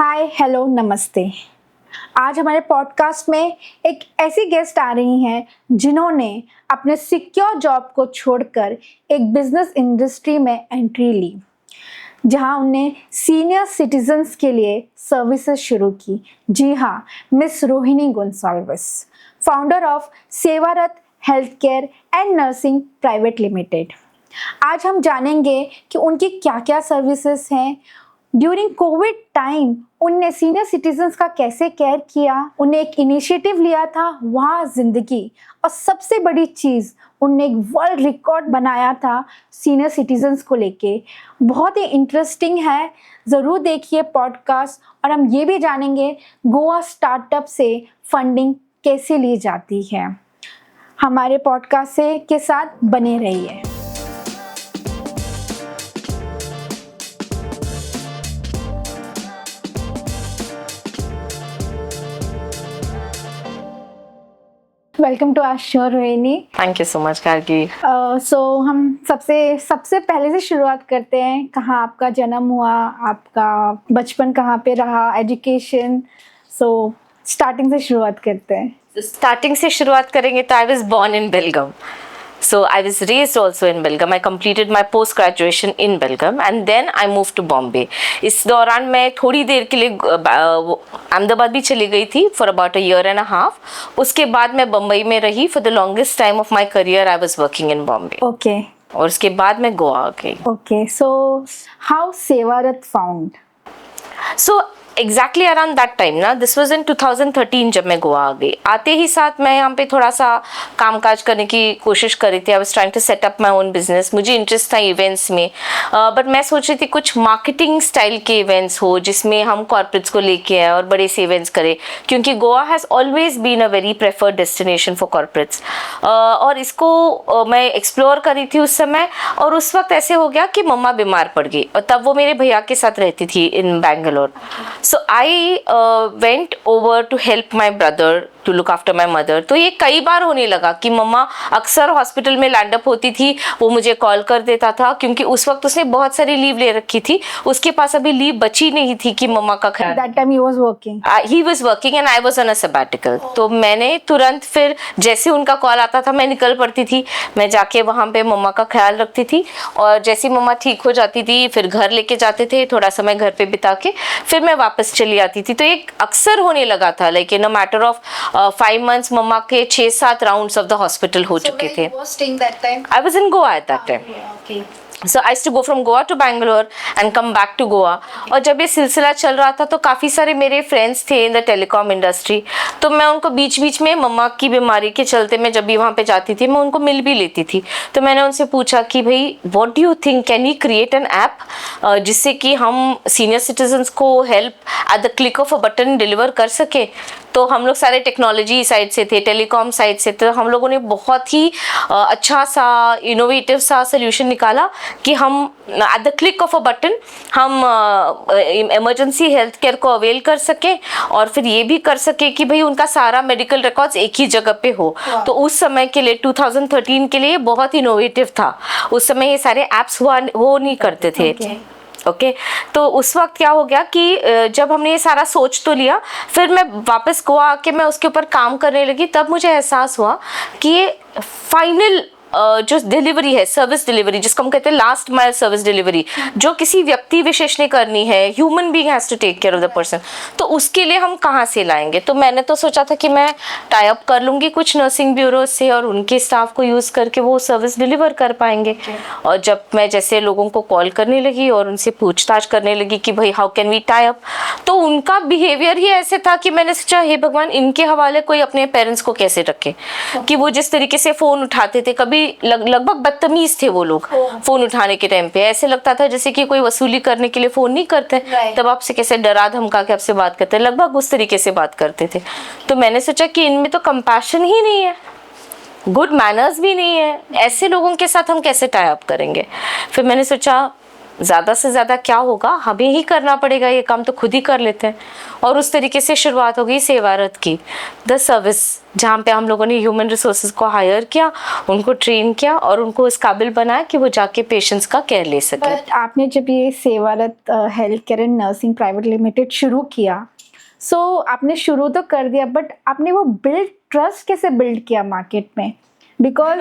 Hi hello नमस्ते। आज हमारे पॉडकास्ट में एक ऐसी गेस्ट आ रही हैं जिन्होंने अपने सिक्योर जॉब को छोड़कर एक बिजनेस इंडस्ट्री में एंट्री ली, जहां उन्हें सीनियर सिटीजन्स के लिए सर्विसेज शुरू की। जी हाँ, miss Rohini Gonsalves, founder of Sevarat health care and nursing private limited. आज हम जानेंगे कि उनकी क्या क्या सर्विसेज हैं। ड्यूरिंग कोविड टाइम उनने सीनियर सिटीजन्स का कैसे केयर किया, उन्हें एक इनिशिएटिव लिया था वहाँ जिंदगी, और सबसे बड़ी चीज़ उनने एक वर्ल्ड रिकॉर्ड बनाया था सीनियर सिटीजन्स को लेके। बहुत ही इंटरेस्टिंग है, ज़रूर देखिए पॉडकास्ट। और हम ये भी जानेंगे गोवा स्टार्टअप से फंडिंग कैसे ली जाती है। हमारे पॉडकास्ट से के साथ बने रहिए। Welcome to our show Rohini. Thank you so much Gargi. हम सबसे पहले से शुरुआत करते हैं। कहाँ आपका जन्म हुआ, आपका बचपन कहाँ पे रहा, एजुकेशन। स्टार्टिंग से शुरुआत करते हैं। स्टार्टिंग से शुरुआत करेंगे तो I was born in Belgaum. So I was raised also in Belgaum. I completed my post graduation in Belgaum and then I moved to Bombay. इस दौरान मैं थोड़ी देर के लिए अहमदाबाद भी चली गई थी for about a year and a half. उसके बाद मैं बम्बई में रही for the longest time of my career. I was working in Bombay. Okay. और उसके बाद मैं गोवा आ गई. Okay. So how सेवारत found? So exactly around that time ना, दिस वॉज इन 2013 जब मैं गोवा आ गई। आते ही साथ मैं यहाँ पे थोड़ा सा कामकाज करने की कोशिश कर रही थी। I was trying to set up my own business. मुझे इंटरेस्ट था इवेंट्स में, बट मैं सोच रही थी कुछ मार्केटिंग स्टाइल के इवेंट्स हो जिसमें हम कॉर्पोरेट्स को लेके आए और बड़े से इवेंट्स करें, क्योंकि Goa has always been a very preferred destination for corporates. और इसको मैं एक्सप्लोर कर रही थी उस समय। और उस वक्त ऐसे हो गया कि मम्मा बीमार पड़ गई, और तब वो मेरे भैया के साथ रहती थी इन Bangalore. So I went over to help my brother to look after my mother. तो ये कई बार होने लगा कि मम्मा अक्सर हॉस्पिटल में लैंड अप होती थी, वो मुझे कॉल कर देता था, क्योंकि उस वक्त उसने बहुत सारी लीव ले रखी थी। उसके पास अभी लीव बची नहीं थी कि मम्मा का ख्याल। That time he was working. He was working and I was on a sabbatical. तो मैंने तुरंत फिर जैसे उनका कॉल आता था मैं निकल पड़ती थी। मैं जाके वहाँ पे मम्मा का ख्याल रखती थी, और जैसे मम्मा ठीक हो जाती थी फिर घर लेके जाते थे, थोड़ा समय घर पे बिता के फिर मैं वापस चली आती थी। तो एक अक्सर होने लगा था, like in a matter of 5 months मम्मा के 6-7 राउंड्स ऑफ द हॉस्पिटल हो चुके थे। I was in Goa eight that time. So I used to go from Goa to Bangalore and come back to Goa. और जब ये सिलसिला चल रहा था तो काफ़ी सारे मेरे फ्रेंड्स थे इन द टेलीकॉम इंडस्ट्री, तो मैं उनको बीच बीच में मम्मा की बीमारी के चलते मैं जब भी वहाँ पे जाती थी मैं उनको मिल भी लेती थी। तो मैंने उनसे पूछा कि भाई what do you think, can we create an app जिससे कि हम सीनियर सिटीजन्स को help at the click of a button deliver कर सके। तो हम लोग सारे टेक्नोलॉजी साइड से थे, टेलीकॉम साइड से, तो हम लोगों ने बहुत ही अच्छा सा इनोवेटिव सा सोल्यूशन निकाला कि हम eight the click of a button हम इमरजेंसी हेल्थ केयर को अवेल कर सकें, और फिर ये भी कर सके कि भाई उनका सारा मेडिकल रिकॉर्ड्स एक ही जगह पे हो। तो उस समय के लिए 2013 के लिए बहुत इनोवेटिव था। उस समय ये सारे ऐप्स हो नहीं करते थे। ओके तो उस वक्त क्या हो गया कि जब हमने ये सारा सोच तो लिया, फिर मैं वापस गोवा आके मैं उसके ऊपर काम करने लगी। तब मुझे एहसास हुआ कि ये फाइनल जो डिलीवरी है, सर्विस डिलीवरी जिसको हम कहते हैं लास्ट माइल सर्विस डिलीवरी, जो किसी व्यक्ति विशेष ने करनी है, human being has to take care of the person, तो उसके लिए हम कहाँ से लाएंगे। तो मैंने तो सोचा था कि मैं टाई अप कर लूँगी कुछ नर्सिंग ब्यूरो से और उनके स्टाफ को यूज़ करके वो सर्विस डिलीवर कर पाएंगे। और जब मैं जैसे लोगों को कॉल करने लगी और उनसे पूछताछ करने लगी कि भाई how can we tie up, तो उनका बिहेवियर ही ऐसे था कि मैंने सोचा हे भगवान, इनके हवाले कोई अपने पेरेंट्स को कैसे रखे। कि वो जिस तरीके से फ़ोन उठाते थे, कभी लगभग बदतमीज थे वो लोग फोन उठाने के टाइम पे। ऐसे लगता था जैसे कि कोई वसूली करने के लिए फोन नहीं करते, तब आपसे कैसे डरा धमका के आपसे बात करते, लगभग उस तरीके से बात करते थे। तो मैंने सोचा कि इनमें तो कंपैशन ही नहीं है, गुड मैनर्स भी नहीं है, ऐसे लोगों के साथ हम कैसे टाई अप करेंगे। फिर मैंने सोचा ज़्यादा से ज़्यादा क्या होगा, हमें ही करना पड़ेगा, ये काम तो खुद ही कर लेते हैं। और उस तरीके से शुरुआत हो गई सेवारत की, द सर्विस, जहाँ पे हम लोगों ने ह्यूमन रिसोर्सेज को हायर किया, उनको ट्रेन किया और उनको इस काबिल बनाया कि वो जाके पेशेंट्स का केयर ले सके। बट आपने जब ये सेवारत health care and nursing private limited शुरू किया, सो आपने शुरू तो कर दिया, बट आपने वो ट्रस्ट कैसे बिल्ड किया मार्केट में? बिकॉज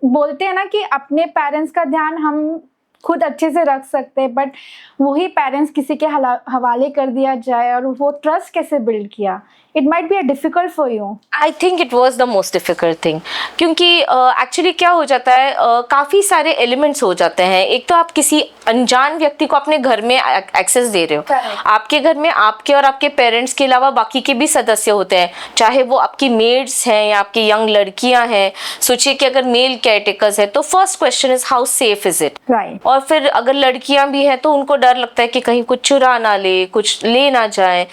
बोलते हैं ना कि अपने पेरेंट्स का ध्यान हम खुद अच्छे से रख सकते हैं, बट वही पेरेंट्स किसी के हवाले कर दिया जाए, और वो ट्रस्ट कैसे बिल्ड किया? It might be a difficult for you. I think it was the most difficult thing, क्योंकि एक्चुअली क्या हो जाता है, काफ़ी सारे एलिमेंट्स हो जाते हैं। एक तो आप किसी अनजान व्यक्ति को अपने घर में एक्सेस दे रहे हो। Correct. आपके घर में आपके और आपके पेरेंट्स के अलावा बाकी के भी सदस्य होते हैं, चाहे वो आपकी मेड्स हैं या आपकी यंग लड़कियां हैं। सोचिए कि अगर मेल केयरटेकर्स है तो first question is how safe is it, right. और फिर अगर लड़कियां भी हैं तो उनको डर लगता है कि कहीं कुछ चुरा ना ले, कुछ ले ना जाए।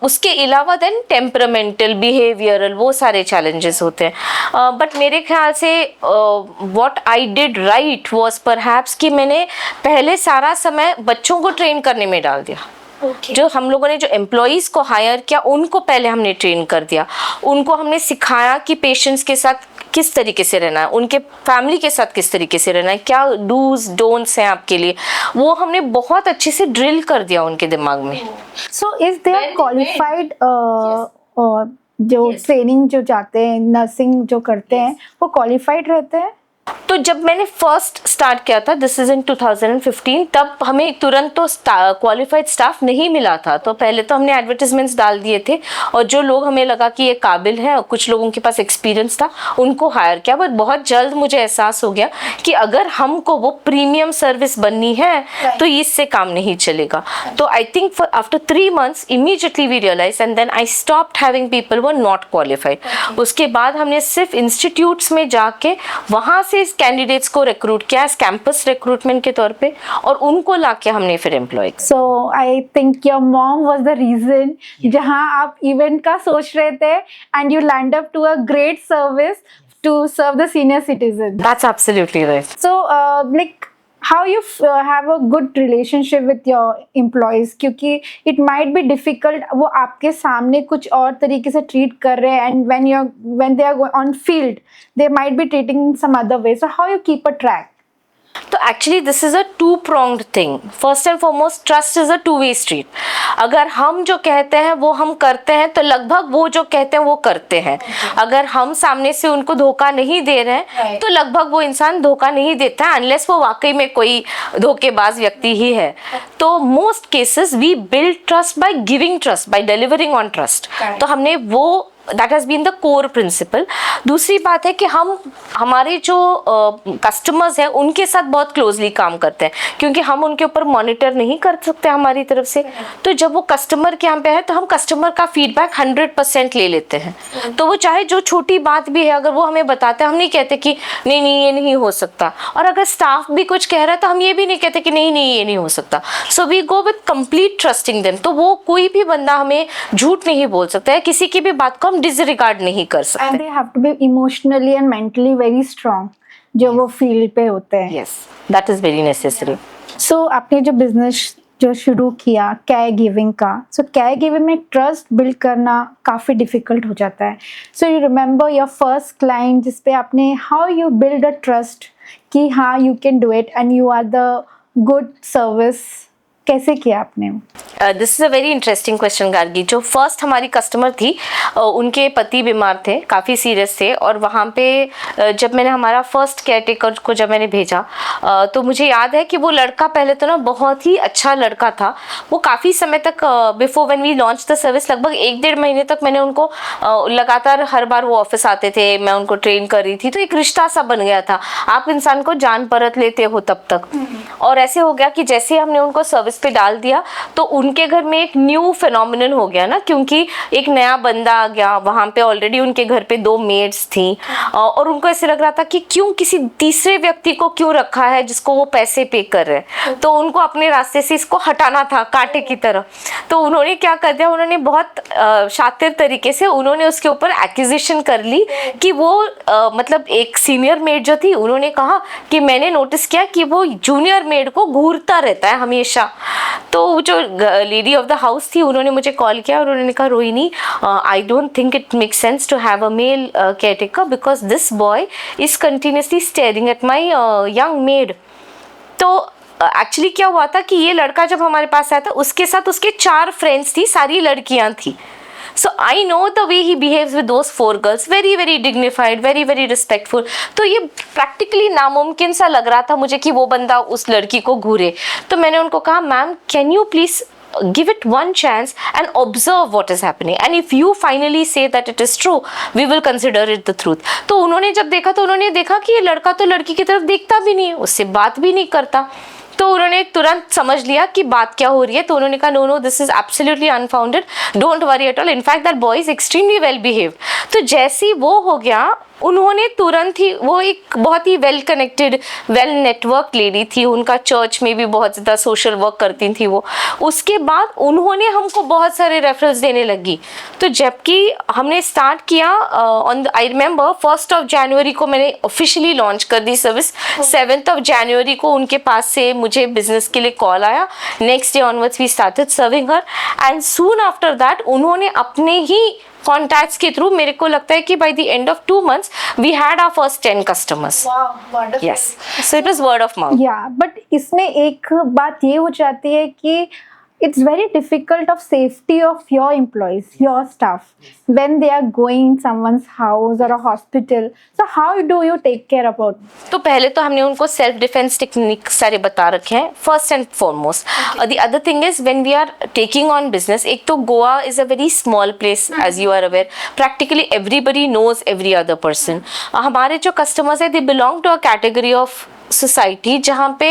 उसके अलावा देन टेम्परामेंटल, बिहेवियरल, वो सारे चैलेंजेस होते हैं। बट मेरे ख्याल से what I did right was perhaps कि मैंने पहले सारा समय बच्चों को ट्रेन करने में डाल दिया। Okay. जो हम लोगों ने जो एम्प्लॉयज़ को हायर किया उनको पहले हमने ट्रेन कर दिया, उनको हमने सिखाया कि पेशेंट्स के साथ किस तरीके से रहना है, उनके फैमिली के साथ किस तरीके से रहना है, क्या डूज डोंट्स हैं आपके लिए, वो हमने बहुत अच्छे से ड्रिल कर दिया उनके दिमाग में। सो इज देयर क्वालिफाइड जो ट्रेनिंग जो जाते हैं, नर्सिंग जो करते हैं, वो क्वालिफाइड रहते हैं? तो जब मैंने फर्स्ट स्टार्ट किया था, दिस इज इन 2015, तब हमें तुरंत तो क्वालिफाइड स्टाफ नहीं मिला था। तो पहले तो हमने एडवर्टाइजमेंट्स डाल दिए थे, और जो लोग हमें लगा कि ये काबिल है और कुछ लोगों के पास एक्सपीरियंस था, उनको हायर किया। बट बहुत जल्द मुझे एहसास हो गया कि अगर हमको वो प्रीमियम सर्विस बननी है तो इससे काम नहीं चलेगा। तो I think after 3 months immediately we realise, and then I stopped having people वो नॉट क्वालिफाइड। उसके बाद हमने सिर्फ इंस्टीट्यूट्स में जाके वहाँ से इस कैंडिडेट्स को रिक्रूट किया कैंपस रिक्रूटमेंट के तौर पे, और उनको लाके हमने फिर एम्प्लॉय किया। So I think your mom was the reason जहां आप इवेंट का सोच रहे थे, and you land up to a great service to serve the senior citizen. That's absolutely right. So, like, how you have a good relationship with your employees, क्योंकि it might be difficult, वो आपके सामने कुछ और तरीके से treat कर रहे हैं, and when they are on field, they might be treating some other way. So how you keep a track? तो actually this is a two pronged thing. First and foremost, trust is a two way street. अगर हम जो कहते हैं वो हम करते हैं तो लगभग वो जो कहते हैं वो करते हैं। अगर हम सामने से उनको धोखा नहीं दे रहे हैं तो लगभग वो इंसान धोखा नहीं देता है, अनलेस वो वाकई में कोई धोखेबाज व्यक्ति ही है। तो most cases we build trust by giving trust, by delivering on trust. तो हमने वो that has been the core principle. दूसरी बात है कि हम हमारे जो कस्टमर्स हैं उनके साथ बहुत क्लोजली काम करते हैं, क्योंकि हम उनके ऊपर मॉनिटर नहीं कर सकते हमारी तरफ से। तो जब वो कस्टमर के यहाँ पे है तो हम कस्टमर का फीडबैक 100% ले लेते हैं। तो वो चाहे जो छोटी बात भी है, अगर वो हमें बताते हैं, हम नहीं कहते कि नहीं नहीं ये नहीं हो सकता। और अगर स्टाफ भी कुछ कह रहा है तो हम ये भी नहीं कहते कि नहीं नहीं ये नहीं हो सकता। So we go with complete trusting them. तो वो कोई भी बंदा हमें झूठ नहीं बोल सकता है, किसी की भी बात को डिसरिगार्ड नहीं कर सकते। And they have to be emotionally and mentally very strong, जो वो फील्ड पे होते हैं। Yes, that is very necessary. So आपने जो बिजनेस जो शुरू किया केयर गिविंग का, सो केयर गिविंग में ट्रस्ट बिल्ड करना काफ़ी डिफिकल्ट हो जाता है। So you remember your first client जिस पे आपने how you build a trust कि हाँ you can do it and you are the good service, कैसे किया आपने? This is a very interesting question Gargi. जो फर्स्ट हमारी कस्टमर थी, उनके पति बीमार थे, काफ़ी सीरियस थे, और वहाँ पे जब मैंने हमारा फर्स्ट केयरटेकर को जब मैंने भेजा तो मुझे याद है कि वो लड़का पहले तो ना बहुत ही अच्छा लड़का था। वो काफ़ी समय तक before when we launch the service, लगभग 1-1.5 महीने तक मैंने उनको लगातार हर बार वो ऑफिस आते थे, मैं उनको ट्रेन कर रही थी। तो एक रिश्ता सा बन गया था, आप इंसान को जान परत लेते हो तब तक। और ऐसे हो गया कि जैसे हमने उनको सर्विस पे डाल दिया तो उनके घर में एक न्यू फिनोमिनन हो गया ना, क्योंकि एक नया बंदा आ गया वहाँ पे, ऑलरेडी उनके घर पे 2 मेड्स थी और उनको ऐसे लग रहा था कि क्यों किसी तीसरे व्यक्ति को क्यों रखा है जिसको वो पैसे पे कर रहे हैं, तो उनको अपने रास्ते से इसको हटाना था कांटे की तरह। तो उन्होंने क्या कर दिया, उन्होंने बहुत शातिर तरीके से उन्होंने उसके ऊपर एक्विजिशन कर ली कि वो मतलब एक सीनियर मेड जो थी, उन्होंने कहा कि मैंने नोटिस किया कि वो जूनियर मेड को घूरता रहता है हमेशा। तो जो लेडी ऑफ द हाउस थी उन्होंने मुझे कॉल किया और उन्होंने कहा Rohini, I don't think it makes sense to have a male caretaker because this boy is continuously staring at my young maid. तो एक्चुअली क्या हुआ था कि ये लड़का जब हमारे पास आया था उसके साथ उसके 4 फ्रेंड्स थी, सारी लड़कियां थी। So I know the way he behaves with those 4 girls, very very dignified, very very respectful. तो ये प्रैक्टिकली नामुमकिन सा लग रहा था मुझे कि वो बंदा उस लड़की को घूरे। तो मैंने उनको कहा, ma'am can you please give it one chance and observe what is happening, and if you finally say that it is true we will consider it the truth. तो उन्होंने जब देखा तो उन्होंने देखा कि ये लड़का तो लड़की की तरफ देखता भी नहीं है, उससे बात भी नहीं करता। तो उन्होंने तुरंत समझ लिया कि बात क्या हो रही है। तो उन्होंने कहा no no this is absolutely unfounded, don't worry at all, in fact that boy is extremely well behaved. तो जैसे ही वो हो गया उन्होंने तुरंत ही, वो एक बहुत ही well connected well network lady थी, उनका चर्च में भी बहुत ज़्यादा सोशल वर्क करती थी वो, उसके बाद उन्होंने हमको बहुत सारे रेफरेंस देने लगी। तो जबकि हमने स्टार्ट किया ऑन आई रिमेंबर 1 जनवरी को मैंने ऑफिशियली लॉन्च कर दी सर्विस, 7 जनवरी को उनके पास से मुझे बिजनेस के लिए कॉल आया, next day onwards we started serving her and soon after that उन्होंने अपने ही कॉन्टैक्ट्स के थ्रू, मेरे को लगता है कि by the end of 2 months we had our first 10 customers. Yes, so it was word of mouth. या बट इसमें एक बात ये हो जाती है कि it's very difficult of safety of your employees, your staff, when they are going someone's house or a hospital. So how do you take care about? तो पहले तो हमने उनको सेल्फ डिफेंस टेक्निक सारे बता रखे हैं first and foremost. The other thing is when we are taking on business, एक तो Goa is a very small place as you are aware, practically everybody knows every other person. हमारे जो customers है they belong to a category of society जहाँ पे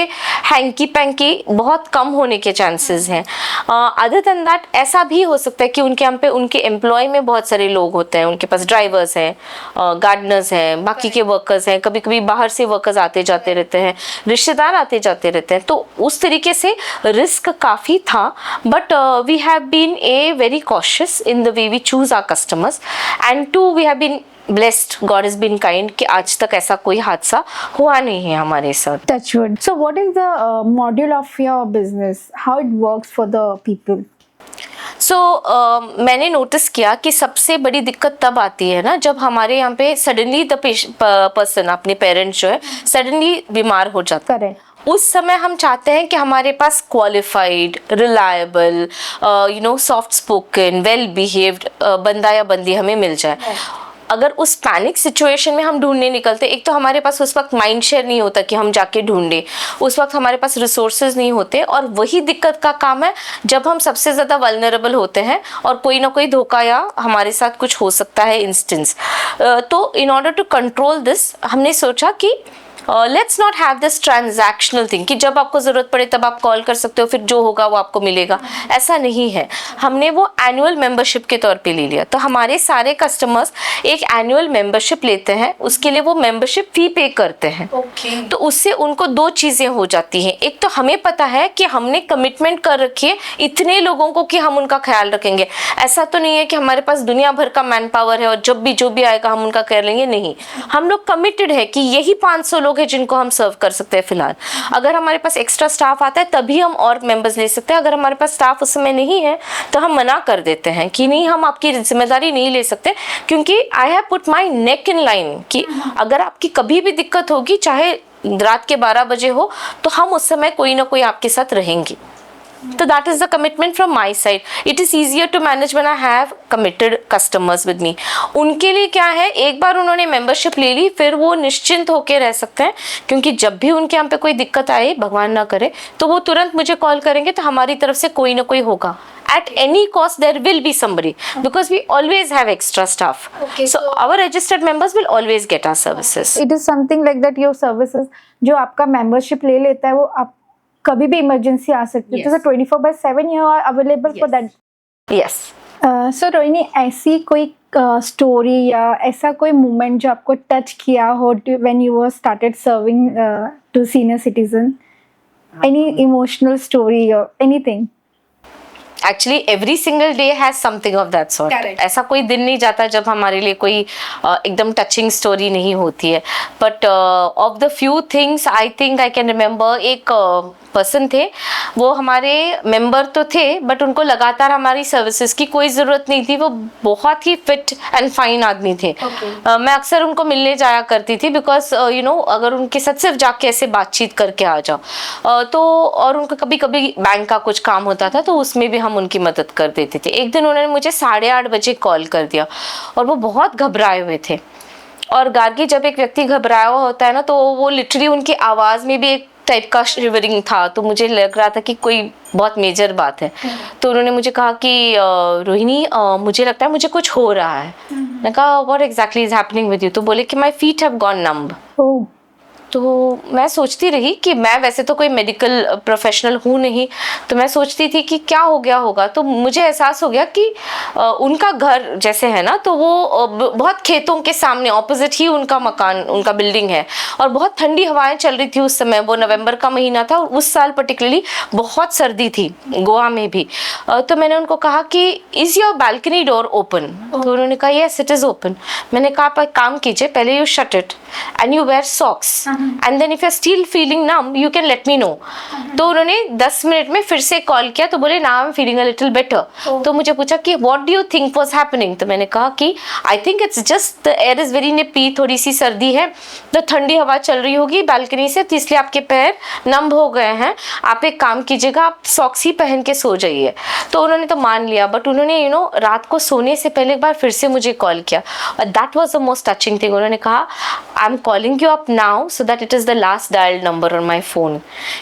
hanky panky बहुत कम होने के चांसेस हैं। अदर देन दैट ऐसा भी हो सकता है कि उनके यहाँ पे उनके एम्प्लॉय में बहुत सारे लोग होते हैं, उनके पास ड्राइवर्स हैं, गार्डनर्स हैं, बाकी के वर्कर्स हैं, कभी कभी बाहर से वर्कर्स आते जाते रहते हैं, रिश्तेदार आते जाते रहते हैं। तो उस तरीके से रिस्क काफ़ी था, but we have been a very cautious in the way we choose our customers and too we have been blessed, God has been kind कि आज तक ऐसा कोई हादसा हुआ नहीं है हमारे साथ। Touch wood. So what is the module of your business? How it works for the people? So मैंने नोटिस किया कि सबसे बड़ी दिक्कत तब आती है ना जब हमारे यहाँ पे सडनली द पर्सन, अपने पेरेंट्स जो है सडनली बीमार हो जाता है। Correct. उस समय हम चाहते हैं कि हमारे पास qualified, reliable, soft spoken, well behaved बंदा या बंदी हमें मिल जाए। अगर उस पैनिक सिचुएशन में हम ढूंढने निकलते, एक तो हमारे पास उस वक्त माइंड शेयर नहीं होता कि हम जाके ढूंढें, उस वक्त हमारे पास रिसोर्सेज नहीं होते, और वही दिक्कत का काम है जब हम सबसे ज़्यादा वल्नरेबल होते हैं और कोई ना कोई धोखा या हमारे साथ कुछ हो सकता है इंस्टेंस। तो in order to control this हमने सोचा कि let's not have this transactional thing कि जब आपको ज़रूरत पड़े तब आप कॉल कर सकते हो, फिर जो होगा वो आपको मिलेगा, ऐसा नहीं है। हमने वो एनुअल मेंबरशिप के तौर पे ले लिया। तो हमारे सारे कस्टमर्स एक एनुअल मेंबरशिप लेते हैं, उसके लिए वो मेंबरशिप फी पे करते हैं। तो उससे उनको 2 चीज़ें हो जाती हैं। एक तो हमें पता है कि हमने कमिटमेंट कर रखी है इतने लोगों को कि हम उनका ख्याल रखेंगे। ऐसा तो नहीं है कि हमारे पास दुनिया भर का मैन पावर है और जब भी जो भी आएगा हम उनका कर लेंगे, नहीं। हम लोग कमिटेड है कि यही 500 लोग हैं जिनको हम सर्व कर सकते हैं फिलहाल। अगर हमारे पास एक्स्ट्रा स्टाफ आता है तभी हम और मेंबर्स ले सकते हैं। अगर हमारे पास स्टाफ उस समय नहीं है तो हम मना कर देते हैं कि नहीं, हम आपकी जिम्मेदारी नहीं ले सकते, क्योंकि I have put my neck in line कि अगर आपकी कभी भी दिक्कत होगी, चाहे रात के 12 बजे हो, तो हम उस समय कोई ना कोई आपके साथ रहेंगे। So that is the commitment from my side. It is easier to manage when I have committed customers with me. उनके लिए क्या है, एक बार उन्होंने मेंबरशिप ले ली फिर वो निश्चिंत होकर रह सकते हैं, क्योंकि जब भी उनके यहाँ पे कोई दिक्कत आए, भगवान ना करे, तो वो तुरंत मुझे कॉल करेंगे, तो हमारी तरफ से कोई ना कोई होगा। At any cost there will be somebody, because we always have extra staff. Okay, so our registered members will always get our services. It is something like that, your services जो आपका मेंबरशिप ले लेता है वो आप कभी भी emergency आ सकती है, तो 24/7 you are available for that. Yes. So Rohini, ऐसी कोई स्टोरी या ऐसा कोई मोमेंट जो आपको टच किया हो when you were started serving to senior citizen, any emotional story और anything? Actually every single day has something of that sort. ऐसा कोई दिन नहीं जाता जब हमारे लिए कोई एकदम टचिंग स्टोरी नहीं होती है, but of the few things I think I can remember, एक पर्सन थे, वो हमारे मेंबर तो थे बट उनको लगातार हमारी सर्विसेज की कोई ज़रूरत नहीं थी। वो बहुत ही फिट एंड फाइन आदमी थे। मैं अक्सर उनको मिलने जाया करती थी बिकॉज यू नो अगर उनके साथ सिर्फ जाके ऐसे बातचीत करके आ जाओ तो, और उनका कभी कभी बैंक का कुछ काम होता था तो उसमें भी हम उनकी मदद कर देते थे। एक दिन उन्होंने मुझे 8:30 बजे कॉल कर दिया और वो बहुत घबराए हुए थे। और गार्गी, जब एक व्यक्ति घबराया हुआ होता है ना, तो वो लिटरली उनकी आवाज़ में भी एक टाइप का शिवरिंग था, तो मुझे लग रहा था कि कोई बहुत मेजर बात है। तो उन्होंने मुझे कहा कि रोहिणी, मुझे लगता है मुझे कुछ हो रहा है। मैंने कहा what exactly is happening with you? तो बोले कि my feet have gone numb. तो मैं सोचती रही कि मैं वैसे तो कोई मेडिकल प्रोफेशनल हूँ नहीं, तो मैं सोचती थी कि क्या हो गया होगा। तो मुझे एहसास हो गया कि उनका घर जैसे है ना, तो वो बहुत खेतों के सामने ऑपोजिट ही उनका मकान, उनका बिल्डिंग है, और बहुत ठंडी हवाएं चल रही थी उस समय। वो नवंबर का महीना था और उस साल पर्टिकुलरली बहुत सर्दी थी गोवा में भी। तो मैंने उनको कहा कि is your balcony door open? तो उन्होंने कहा यस इट इज़ ओपन। मैंने कहा आप एक काम कीजिए, पहले you shut it and you wear socks and then if you are still feeling numb you can let me know. तो उन्होंने 10 मिनट में फिर से कॉल किया, तो बोले now I am feeling a little better. तो मुझे पूछा कि what do you think was happening? तो मैंने कहा कि I think it's just the air is very nippy, थोड़ी सी सर्दी है, तो ठंडी हवा चल रही होगी बालकनी से, तो इसलिए आपके पैर नम हो गए हैं। आप एक काम कीजिएगा, आप सॉक्स ही पहन के सो जाइए। तो उन्होंने तो मान लिया, बट उन्होंने यू नो रात को सोने से पहले एक बार फिर से मुझे कॉल किया और that was the most touching thing. उन्होंने कहा I am calling you up now so that it is the last dialed number on my phone.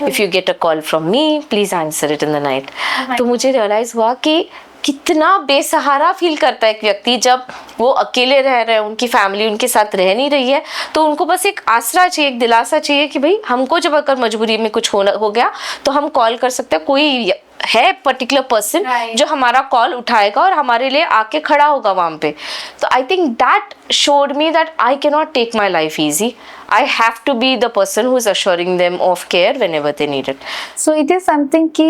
If you get a call from me, please answer it in the night. तो मुझे realise हुआ कि कितना बेसहारा feel करता है एक व्यक्ति जब वो अकेले रह रहे हैं, उनकी फैमिली उनके साथ रह नहीं रही है, तो उनको बस एक आसरा चाहिए, एक दिलासा चाहिए कि भाई हमको जब अगर मजबूरी में कुछ हो गया तो हम कॉल कर सकते हैं, कोई है पर्टिकुलर पर्सन जो हमारा कॉल उठाएगा और हमारे लिए आके खड़ा होगा वहाँ पे। तो I think that showed me that I cannot take my life easy. I have to be the person who is assuring them of care whenever they need it. So it is something कि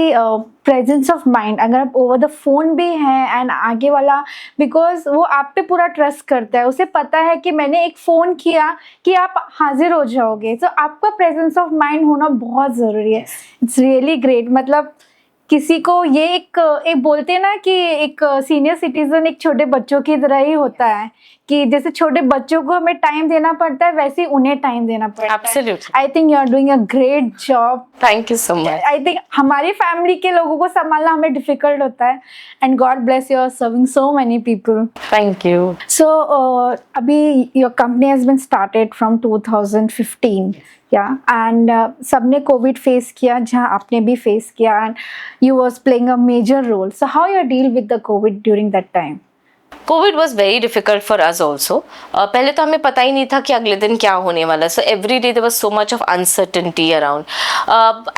presence of mind, अगर आप over the phone भी हैं and आगे वाला, because वो आप पे पूरा ट्रस्ट करता है, उसे पता है कि मैंने एक फ़ोन किया कि आप हाजिर हो जाओगे, तो आपका presence of mind होना बहुत ज़रूरी है। It's really great। मतलब किसी को ये एक बोलते हैं ना कि एक सीनियर सिटीजन एक छोटे बच्चों की तरह ही होता है, कि जैसे छोटे बच्चों को हमें टाइम देना पड़ता है वैसे ही उन्हें टाइम देना पड़ता है। Absolutely. I think you are doing a great job. Thank you so much. I think हमारी फैमिली के लोगों को संभालना हमें डिफिकल्ट होता है, and God bless you are serving so many people. Thank you. So अभी your company has been started from 2015, and सबने कोविड फेस किया, जहाँ आपने भी फेस किया, and you was playing a major role. So how you deal with the Covid during that time? Covid was very difficult for us also. पहले तो हमें पता ही नहीं था कि अगले दिन क्या होने वाला, so every day there was so much of uncertainty around,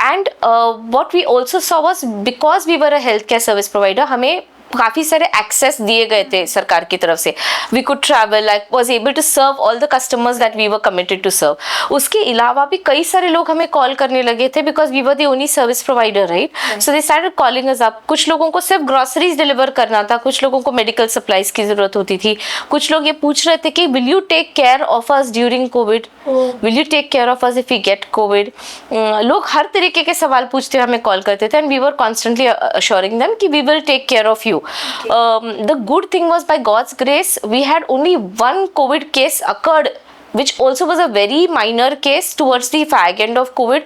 and what we also saw was because we were a health care service provider, हमें काफ़ी सारे एक्सेस दिए गए थे सरकार की तरफ से। We could travel, like was able to serve all the customers that we were committed to serve. उसके अलावा भी कई सारे लोग हमें कॉल करने लगे थे because we were the only service provider, right? So they started calling us up. कुछ लोगों को सिर्फ ग्रॉसरीज डिलीवर करना था, कुछ लोगों को मेडिकल सप्लाईज की ज़रूरत होती थी, कुछ लोग ये पूछ रहे थे कि will you take care of us during Covid, will you take care of us if we get Covid. लोग हर तरीके के सवाल पूछते हुए हमें कॉल करते थे, and we were constantly assuring them कि we will take care of you. The good thing was, by God's grace, we had only one COVID case occurred, which also was a very minor case towards the fag end of COVID.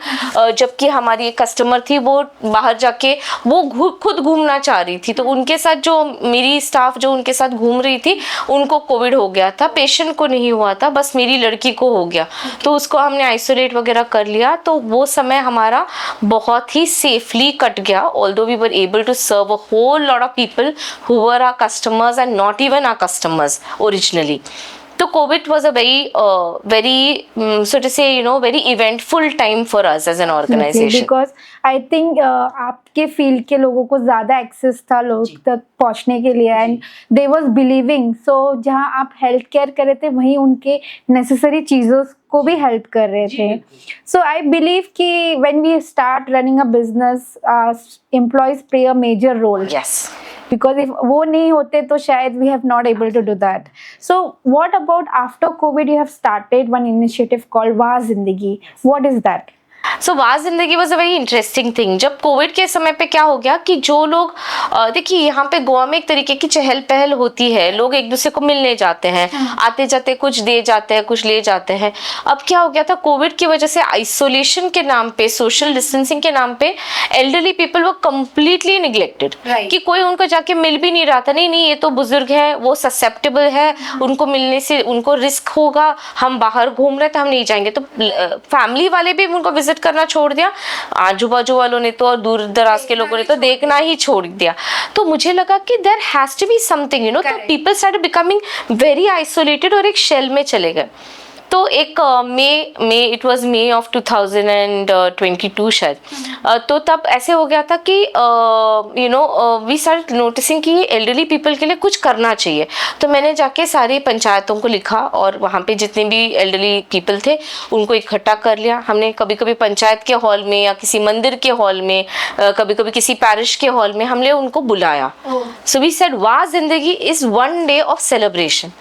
जबकि हमारी एक customer थी, वो बाहर जाके वो खुद घूमना चाह रही थी, तो उनके साथ जो मेरी स्टाफ जो उनके साथ घूम रही थी उनको कोविड हो गया था, पेशेंट को नहीं हुआ था, बस मेरी लड़की को हो गया। तो उसको हमने आइसोलेट वगैरह कर लिया, तो वो समय हमारा बहुत ही सेफली कट गया, although we were able to serve a whole lot of people who were our customers and not even our customers originally. So COVID was a very so to say, very eventful time for us as an organization. Because I think आपके field के लोगों को ज़्यादा access था लोग तक पहुंचने के लिए, एंड दे वाज बिलीविंग, सो जहां आप हेल्थ केयर कर रहे थे वहीं उनके नेसेसरी चीज़ों को भी हेल्प कर रहे थे. सो आई बिलीव कि when we start running a business, employees play a major role. Yes. Because if वो नहीं होते तो शायद we have not able to do that. So what about after COVID? You have started one initiative called वाह जिंदगी. What is that? सो वाह जिंदगी was a very interesting thing. जब कोविड के समय पे क्या हो गया कि जो लोग देखिए यहाँ पे गोवा में एक तरीके की चहल पहल होती है, लोग एक दूसरे को मिलने जाते हैं, आते जाते कुछ दे जाते हैं, कुछ ले जाते हैं. अब क्या हो गया था, कोविड की वजह से आइसोलेशन के नाम पे, सोशल डिस्टेंसिंग के नाम पे एल्डरली पीपल वो कम्प्लीटली निग्लेक्टेड. कि कोई उनको जाके मिल भी नहीं रहा था. नहीं ये तो बुजुर्ग है, वो ससेप्टेबल है, उनको मिलने से उनको रिस्क होगा, हम बाहर घूम रहे थे, हम नहीं जाएंगे. तो फैमिली वाले भी उनको विजिट करना छोड़ दिया, आजू बाजू वालों ने तो और दूर दराज के लोगों ने तो देखना ही छोड़ दिया. तो मुझे लगा कि there has to be something, you know. तो people started becoming very isolated और एक शेल में चले गए. तो एक May it was May of 2022 शायद. तो तब ऐसे हो गया था कि you know we start noticing कि एल्डरली पीपल के लिए कुछ करना चाहिए. तो मैंने जाके सारी पंचायतों को लिखा और वहाँ पे जितने भी एल्डरली पीपल थे उनको इकट्ठा कर लिया. हमने कभी कभी पंचायत के हॉल में या किसी मंदिर के हॉल में, कभी कभी किसी पैरिश के हॉल में हमने उनको बुलाया. सो वी सेड वाह जिंदगी is one day of celebration.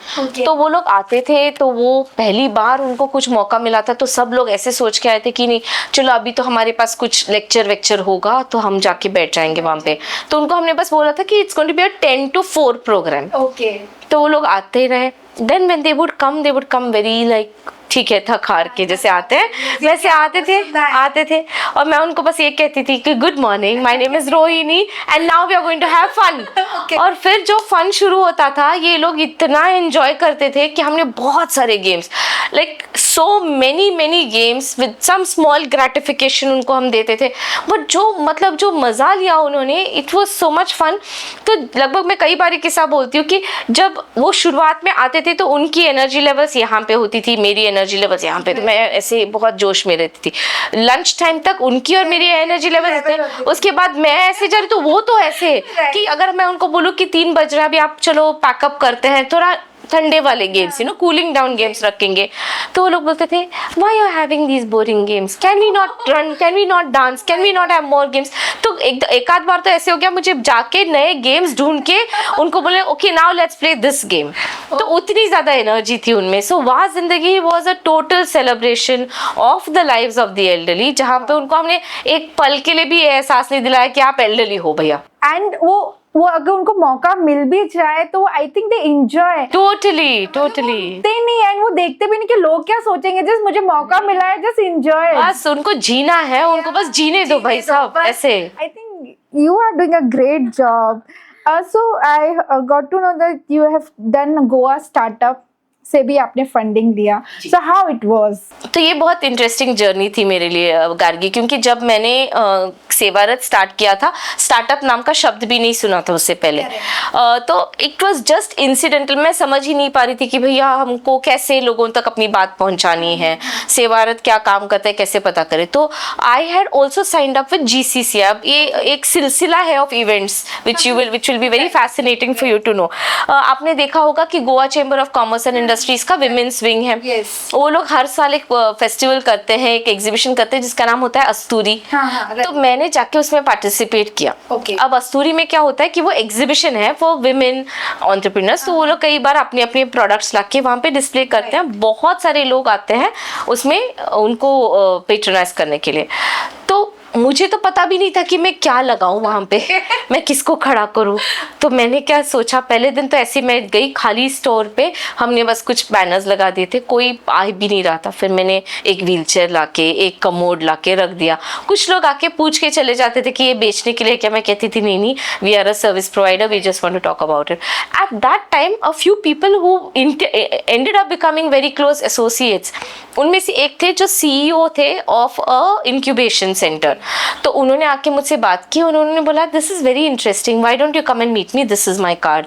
तो वो लोग आते थे, तो वो पहली बार उनको कुछ मौका मिला था, तो सब लोग ऐसे सोच के आए थे कि नहीं चलो अभी तो हमारे पास कुछ लेक्चर होगा तो हम जाके बैठ जाएंगे वहाँ पे. तो उनको हमने बस बोला था कि it's going to be a 10 to 4 programme. तो वो लोग आते रहे. Then when they would come very like ठीक है थक हार के जैसे आते हैं वैसे आते थे और मैं उनको बस ये कहती थी कि good morning, my name is Rohini and now we are going to have fun. और फिर जो फन शुरू होता था ये लोग इतना एंजॉय करते थे कि हमने बहुत सारे games, like so many games with some small gratification उनको हम देते थे. बट जो मज़ा लिया उन्होंने, it was so much fun. तो लगभग मैं कई बार किस्सा बोलती हूँ कि जब वो शुरुआत में आते थे तो उनकी एनर्जी लेवल्स यहाँ पे होती थी, मेरी एनर्जी लेवल्स यहाँ पे, तो मैं ऐसे बहुत जोश में रहती थी. लंच टाइम तक उनकी और मेरी एनर्जी लेवल थे, उसके बाद मैं ऐसे जा रही तो वो तो ऐसे कि अगर मैं उनको बोलूँ कि 3 बज रहा है अभी आप चलो पैकअप करते हैं, थोड़ा ठंडे वाले games, you know cooling down games रखेंगे. तो वो लोग बोलते थे why you are having these boring games, can we not run, can we not dance, can we not have more games. तो एक आध बार तो ऐसे हो गया मुझे जाके नए गेम्स ढूंढ के उनको बोले okay now let's play this game. तो उतनी ज्यादा एनर्जी थी उनमें. सो वाह जिंदगी was a total celebration of the lives of the elderly, जहाँ पे उनको हमने एक पल के लिए भी एहसास नहीं दिलाया कि आप एल्डरली हो भैया. एंड वो अगर उनको मौका मिल भी जाए तो I think they enjoy totally ते नहीं, एंड वो देखते भी नहीं कि लोग क्या सोचेंगे, जस्ट मुझे मौका मिला है, जस्ट एंजॉय. बस उनको जीना है, उनको बस जीने दो भाई साहब ऐसे. I think you are doing a great job. So I got to know that you have done Goa startup से भी आपने फंडिंग दिया. So how it was? तो ये बहुत इंटरेस्टिंग जर्नी थी मेरे लिए गार्गी, क्योंकि जब मैंने सेवारत स्टार्ट किया था, स्टार्टअप नाम का शब्द भी नहीं सुना था उससे पहले. तो इट वाज जस्ट इंसिडेंटल. मैं समझ ही नहीं पा रही थी कि भैया हमको कैसे लोगों तक अपनी बात पहुंचानी है, सेवारत क्या काम करता है, कैसे पता करें. तो I had also signed up with GCC. अब ये एक सिलसिला है of events which will be very fascinating for you to know. आपने देखा होगा कि Goa chamber of commerce and industries का विमेंस विंग है. वो लोग हर साल एक फेस्टिवल करते हैं, एक एग्जीबिशन करते हैं जिसका नाम होता है अस्तूरी. तो मैंने जाके उसमें पार्टिसिपेट किया. अब अस्तूरी में क्या होता है कि वो एग्जीबिशन है फॉर विमेन एंटरप्रेन्योर्स. तो वो लोग कई बार अपने अपने प्रोडक्ट्स लाके वहाँ पे डिस्प्ले करते हैं. बहुत सारे लोग आते हैं उसमें उनको पेट्रोनाइज करने के लिए. तो मुझे तो पता भी नहीं था कि मैं क्या लगाऊं वहाँ पे, मैं किसको खड़ा करूं. तो मैंने क्या सोचा, पहले दिन तो ऐसे मैं गई खाली स्टोर पे, हमने बस कुछ बैनर्स लगा दिए थे, कोई आ भी नहीं रहा था. फिर मैंने एक व्हीलचेयर लाके, एक कमोड लाके रख दिया. कुछ लोग आके पूछ के चले जाते थे कि ये बेचने के लिए क्या. मैं कहती थी नहीं we are a service provider, we just want to talk about it. At that time a few people who ended up becoming very close associates. उनमें से एक थे जो CEO थे ऑफ अ इंक्यूबेशन सेंटर. तो उन्होंने आके मुझसे बात की, उन्होंने बोला this is very interesting, why don't you come and meet me, this is my card.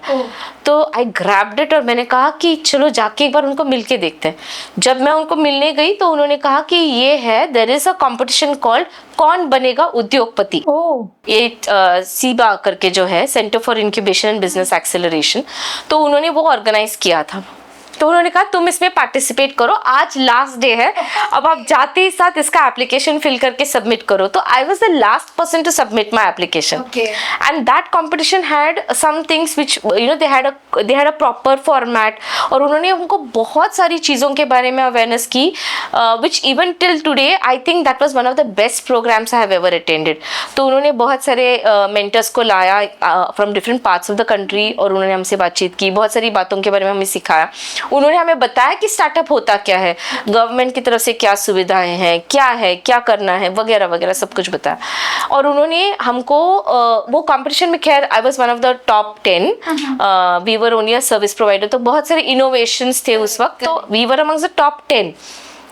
तो आई ग्रैब्ड इट और मैंने कहा कि चलो जाके एक बार उनको मिल के देखते हैं। जब मैं उनको मिलने गई तो उन्होंने कहा कि ये है, there is a competition called Kaun Banega Udyogpati. ये सीबा करके जो है, centre for incubation and business acceleration, तो उन्होंने वो ऑर्गेनाइज किया था। तो उन्होंने कहा तुम इसमें पार्टिसिपेट करो, आज लास्ट डे है, अब आप जाते ही साथ इसका एप्लीकेशन फिल करके सबमिट करो। तो I was the last person to submit my application, and that competition had some things which you know they had a proper format, और उन्होंने हमको बहुत सारी चीज़ों के बारे में अवेयरनेस की, which even till today I think that was one of the best programmes I have ever attended. तो उन्होंने बहुत सारे मेंटर्स को लाया from different parts of the country, और उन्होंने हमसे बातचीत की, बहुत सारी बातों के बारे में हमें सिखाया। उन्होंने हमें बताया कि स्टार्टअप होता क्या है, गवर्नमेंट की तरफ से क्या सुविधाएं हैं, क्या करना है, वगैरह वगैरह सब कुछ बताया। और उन्होंने हमको वो कंपटीशन में, खैर I was one of the top 10, we were only a service provider, तो बहुत सारे इनोवेशंस थे उस वक्त, तो we were amongst the top 10।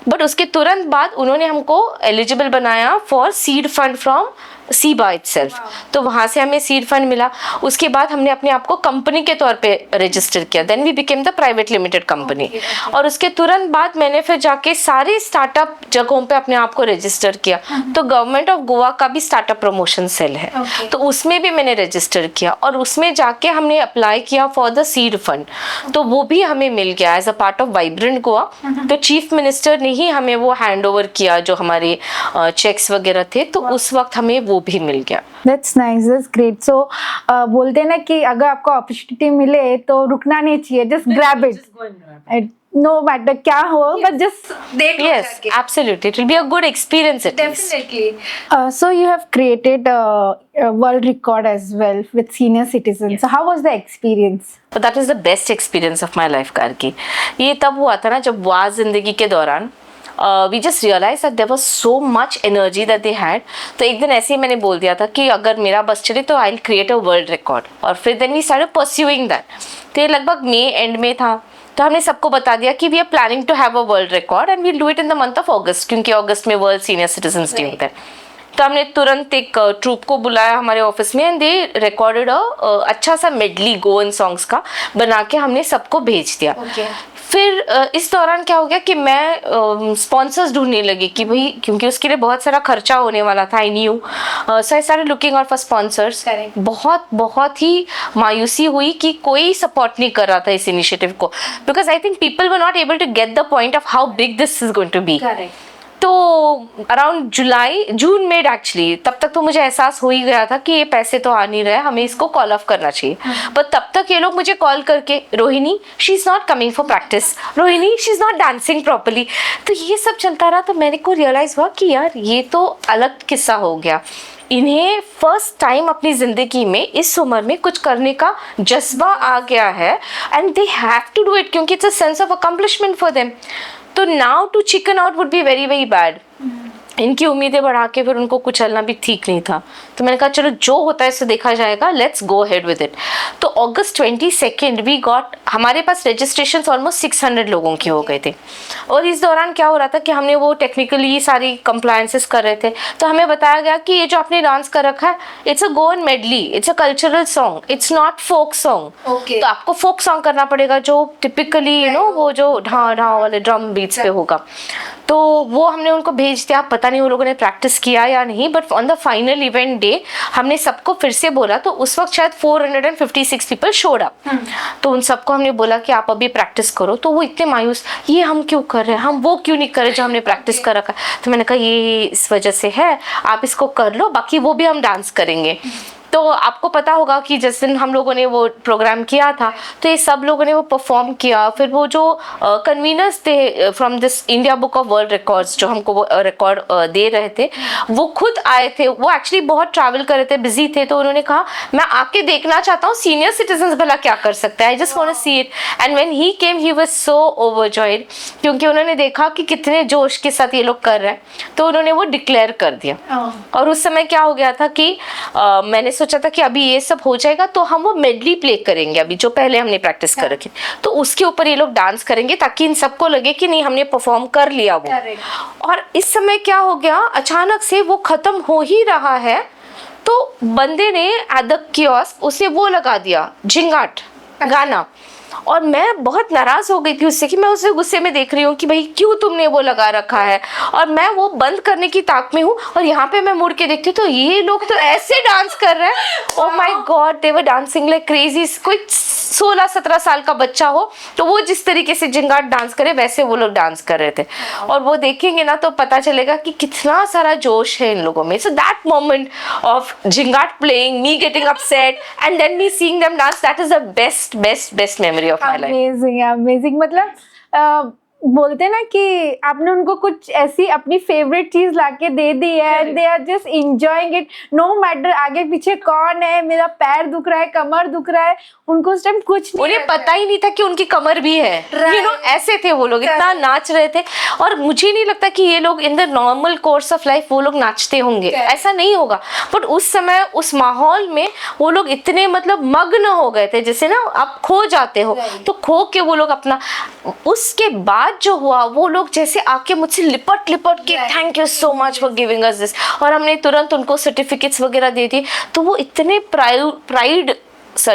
But उसके तुरंत बाद उन्होंने हमको एलिजिबल बनाया for seed fund from CIBA itself. तो वहाँ से हमें सीड फंड मिला। उसके बाद हमने अपने आप को कंपनी के तौर पे रजिस्टर किया, then we became the private limited company. और उसके तुरंत बाद मैंने फिर जाके सारे स्टार्टअप जगहों पे अपने आप को रजिस्टर किया। तो गवर्नमेंट ऑफ गोवा का भी स्टार्टअप प्रमोशन सेल है, तो उसमें भी मैंने रजिस्टर किया, और उसमें जाके हमने अप्लाई किया फॉर द सीड फंड, तो वो भी हमें मिल गया as a part of vibrant Goa. तो चीफ मिनिस्टर ने ही हमें वो हैंड ओवर किया, जो हमारे चेक्स वगैरह थे, तो उस वक्त हमें वो भी मिल गया। That's nice, that's great. So बोलते हैं ना कि अगर आपको अपॉर्चुनिटी मिले तो रुकना नहीं चाहिए, just grab it. No matter क्या हो, but just देख लो। Yes, absolutely. It will be a good experience at least. Definitely. So you have created a world record as well with senior citizens. So how was the experience? But that is the best experience of my life, Karki. ये तब हुआ था ना जब वहाँ जिंदगी के दौरान we just realized that there was so much energy that they had। तो एक दिन ऐसे ही मैंने बोल दिया था कि अगर मेरा बस चले तो I'll create a world record, और फिर then we started pursuing that। तो ये लगभग मई एंड में था, तो हमने सबको बता दिया कि we are planning to have a world record and we'll do it in the month of August, क्योंकि अगस्त में वर्ल्ड सीनियर सिटीजन्स डे होता है। तो हमने तुरंत एक ट्रूप को बुलाया हमारे ऑफिस में, एंड दे रिकॉर्डेड अच्छा सा मेडली गोवन सॉन्ग्स का बना के हमने सबको भेज दिया। फिर इस दौरान क्या हो गया कि मैं स्पॉन्सर्स ढूंढने लगी कि भाई, क्योंकि उसके लिए बहुत सारा खर्चा होने वाला था, I knew. So I started looking out for sponsors. बहुत ही मायूसी हुई कि कोई सपोर्ट नहीं कर रहा था इस इनिशिएटिव को, because I think people were not able to get the point of how big this is going to be. तो अराउंड जून में एक्चुअली, तब तक तो मुझे एहसास हो ही गया था कि ये पैसे तो आ नहीं रहे, हमें इसको कॉल ऑफ करना चाहिए। पर तब तक ये लोग मुझे कॉल करके, Rohini she is not coming for practice, Rohini she is not dancing properly. तो ये सब चलता रहा, तो मेरे को रियलाइज़ हुआ कि यार ये तो अलग किस्सा हो गया। इन्हें फर्स्ट टाइम अपनी ज़िंदगी में इस उम्र में कुछ करने का जज्बा आ गया है, and they have to do it, क्योंकि it's a sense of accomplishment for them. तो now to chicken out would be very very bad. इनकी उम्मीदें बढ़ा के फिर उनको कुचलना भी ठीक नहीं था। तो मैंने कहा चलो जो होता है इससे देखा जाएगा, let's go head with it. तो अगस्त 22 वी गॉट, हमारे पास रजिस्ट्रेशन ऑलमोस्ट 600 लोगों के हो गए थे। और इस दौरान क्या हो रहा था कि हमने वो टेक्निकली सारी कंप्लायंसेस कर रहे थे, तो हमें बताया गया कि ये जो आपने डांस कर रखा है, it's a Goan medley, it's a cultural song, it's not folk song. तो आपको फोक सॉन्ग करना पड़ेगा, जो टिपिकली यू नो वो जो ढाँ ढाँ वाले ड्रम बीट्स पे होगा। तो वो हमने उनको भेज दिया। पता नहीं वो लोगों ने प्रैक्टिस किया या नहीं, but on the final event day हमने सबको फिर से बोला। तो उस वक्त शायद 456 पीपल शोड अप। तो उन सबको हमने बोला कि आप अभी प्रैक्टिस करो। तो वो इतने मायूस, ये हम क्यों कर रहे हैं, हम वो क्यों नहीं कर रहे जो हमने प्रैक्टिस कर रखा। तो मैंने कहा ये इस वजह से है, आप इसको कर लो, बाकी वो भी हम डांस करेंगे। तो आपको पता होगा कि जिस दिन हम लोगों ने वो प्रोग्राम किया था, तो ये सब लोगों ने वो परफॉर्म किया। फिर वो जो कन्वीनर्स थे from this India book of world records, जो हमको वो रिकॉर्ड दे रहे थे, वो खुद आए थे। वो एक्चुअली बहुत ट्रैवल कर रहे थे, बिजी थे। तो उन्होंने कहा मैं आके देखना चाहता हूँ सीनियर सिटीजन्स भला क्या कर सकते हैं, I just want to see it. And when he came he was so overjoyed, क्योंकि उन्होंने देखा कि कितने जोश के साथ ये लोग कर रहे हैं। तो उन्होंने वो डिक्लेयर कर दिया। और उस समय क्या हो गया था कि मैंने सोचा था कि अभी ये सब हो जाएगा तो हम वो मेडली प्ले करेंगे, अभी जो पहले हमने प्रैक्टिस कर रखी, तो उसके ऊपर ये लोग डांस करेंगे ताकि इन सबको लगे कि नहीं हमने परफॉर्म कर लिया वो। और इस समय क्या हो गया, अचानक से वो खत्म हो ही रहा है तो बंदे ने एट द कियोस्क उसने वो लगा दिया झिंगाट गाना, और मैं बहुत नाराज हो गई थी उससे कि मैं उसे गुस्से में देख रही हूँ कि भाई क्यों तुमने वो लगा रखा है, और मैं वो बंद करने की ताक में हूँ, और यहाँ पे मैं मुड़ के देखती हूँ तो ये लोग तो ऐसे डांस कर रहे हैं, oh my God they were dancing like crazy. कोई 16-17 साल का बच्चा हो तो वो जिस तरीके से जिंगाट डांस करे वैसे वो लोग डांस कर रहे थे, और वो देखेंगे ना तो पता चलेगा कि कितना सारा जोश है इन लोगों में। So that moment of Zingaat playing, me getting upset and than me seeing them dance, that is the best best best memory of my life. Amazing amazing. मतलब बोलते हैं ना कि आपने उनको कुछ ऐसी अपनी फेवरेट चीज लाके दे दी है and they are just enjoying it, no matter आगे पीछे कौन है, मेरा पैर दुख रहा है, कमर दुख रहा है, उनको उस टाइम कुछ नहीं, उन्हें पता ही नहीं था कि उनकी कमर भी है, यू नो ऐसे थे वो लोग, इतना नाच रहे थे। और मुझे नहीं लगता कि ये लोग in the normal course of life वो लोग नाचते होंगे, ऐसा नहीं होगा, बट उस समय उस माहौल में वो लोग इतने मतलब मग्न हो गए थे, जैसे ना आप खो जाते हो तो खो के वो लोग अपना, उसके बाद जो हुआ वो लोग जैसे आके मुझसे लिपट लिपट के thank you so much for giving us this, और हमने तुरंत उनको सर्टिफिकेट्स वगैरह दे दिए। तो वो इतने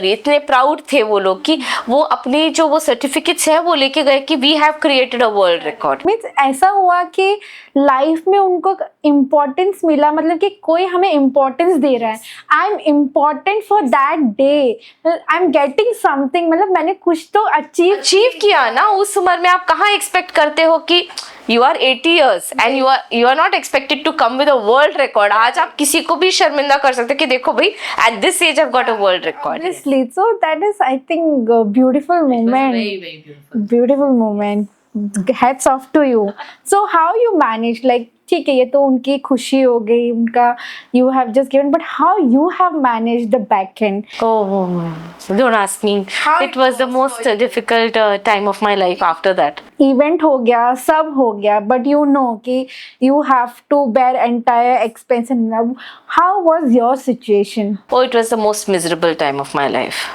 इतने प्राउड थे वो लोग कि वो अपनी जो वो सर्टिफिकेट्स है वो लेके गए कि we have created a world record. Means ऐसा हुआ कि लाइफ में उनको इम्पोर्टेंस मिला, मतलब कि कोई हमें इम्पोर्टेंस दे रहा है, I am important for that day, I am getting something, मतलब मैंने कुछ तो अचीव किया ना। उस उम्र में आप कहाँ एक्सपेक्ट करते हो कि you are 80 years and you are not expected to come with a world record। आज आप किसी को भी शर्मिंदा कर सकते कि देखो भाई at this age I've got a world record। Obviously, so that is I think a beautiful moment, very beautiful। beautiful moment, hats off to you। So how you manage, like ठीक है ये तो उनकी खुशी हो गई, उनका you have just given, but how you have managed the back end? Oh, don't ask me। It was the most difficult time of my life after that। Event हो गया, सब हो गया, बट यू नो कि you have to bear entire expense and now how was your situation? Oh, it was the most miserable time of my life।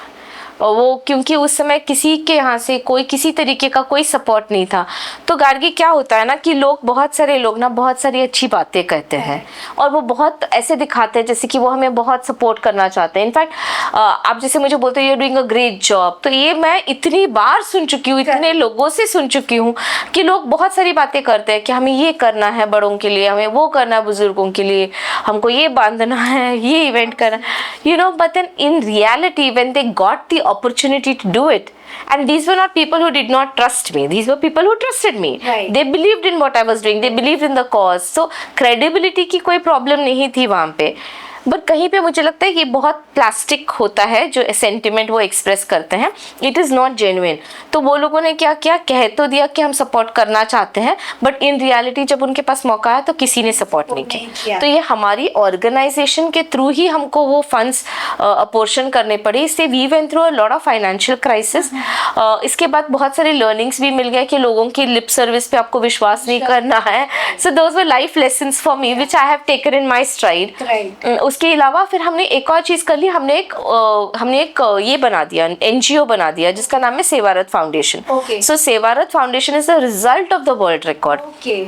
और वो क्योंकि उस समय किसी के यहाँ से कोई किसी तरीके का कोई सपोर्ट नहीं था। तो गार्गी क्या होता है ना कि लोग, बहुत सारे लोग ना बहुत सारी अच्छी बातें कहते हैं और वो बहुत ऐसे दिखाते हैं जैसे कि वो हमें बहुत सपोर्ट करना चाहते हैं। इनफैक्ट आप जैसे मुझे बोलते हो you are doing a great job, तो ये मैं इतनी बार सुन चुकी हूँ, इतने लोगों से सुन चुकी हूँ कि लोग बहुत सारी बातें करते हैं कि हमें ये करना है बड़ों के लिए, हमें वो करना है बुजुर्गों के लिए, हमको ये बांधना है, ये इवेंट करना, you know, but then in reality when they got the opportunity to do it, and these were not people who did not trust me, these were people who trusted me, right। they believed in what I was doing, they believed in the cause, so credibility की कोई problem नहीं थी वहाँ पे। But कहीं पे मुझे लगता है कि बहुत प्लास्टिक होता है जो सेंटिमेंट वो एक्सप्रेस करते हैं, इट इज़ नॉट जेन्युइन। तो वो लोगों ने क्या किया, कह तो दिया कि हम सपोर्ट करना चाहते हैं, बट इन रियलिटी जब उनके पास मौका आया तो किसी ने सपोर्ट नहीं किया। तो ये हमारी ऑर्गेनाइजेशन के थ्रू ही हमको वो फंड्स अपोर्शन करने पड़े, इससे we went through a lot of financial crisis. इसके बाद बहुत सारे लर्निंग्स भी मिल गए कि लोगों की लिप सर्विस पे आपको विश्वास नहीं करना है। So those were life lessons for me which I have taken in my STRIDE. उसके अलावा फिर हमने एक और चीज़ कर ली, हमने एक ये बना दिया, एनजीओ बना दिया जिसका नाम है सेवारत फाउंडेशन। सो सेवारत foundation is the result of the world record.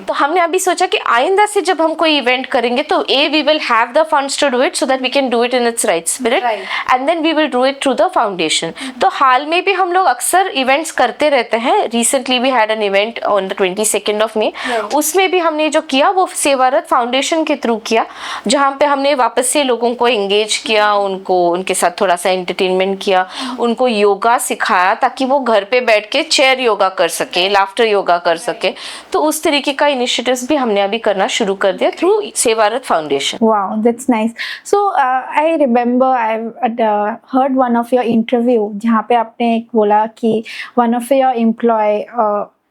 तो हमने अभी सोचा कि आइंदा से जब हम कोई इवेंट करेंगे तो we will have the funds to do it so that we can do it in its right spirit, and then we will do it through the foundation. तो हाल में भी हम लोग अक्सर इवेंट्स करते रहते हैं। Recently we had an event on the 22 of May, उसमें भी हमने जो किया वो सेवारत फाउंडेशन के थ्रू किया, जहाँ पे हमने वापस से लोगों को एंगेज किया, उनके साथ थोड़ा सा एंटरटेनमेंट किया, उनको योगा सिखाया ताकि वो घर पे बैठ के चेयर योगा कर सके, लाफ्टर योगा कर सके। तो उस तरीके का इनिशिएटिव्स भी हमने अभी करना शुरू कर दिया थ्रू सेवारत foundation. Wow, that's nice. So I remember I've heard one of your interview जहाँ पे आपने एक बोला कि one of your employee